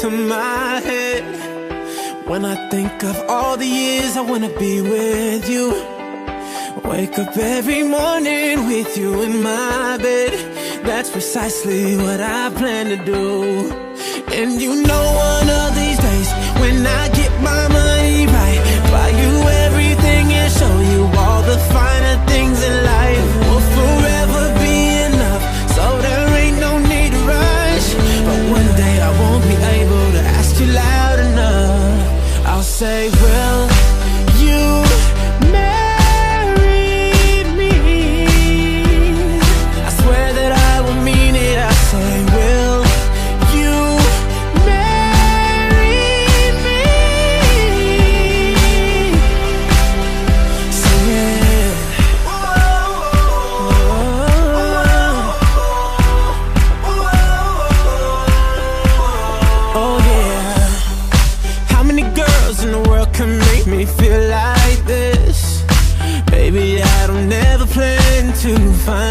to my head when I think of all the years I wanna be with you. Wake up every morning with you in my bed. That's precisely what I plan to do. And you know one of these days, when I get my money right, buy you everything and show you all the finer things in life. Will forever be enough, so there ain't no need to rush. But one day I won't be able to ask you loud enough. I'll say, will you marry me? I swear that I will mean it. I say, will you marry me? Sing it. Oh yeah. How many girls in the world can make me feel like this? Baby, I don't ever plan to find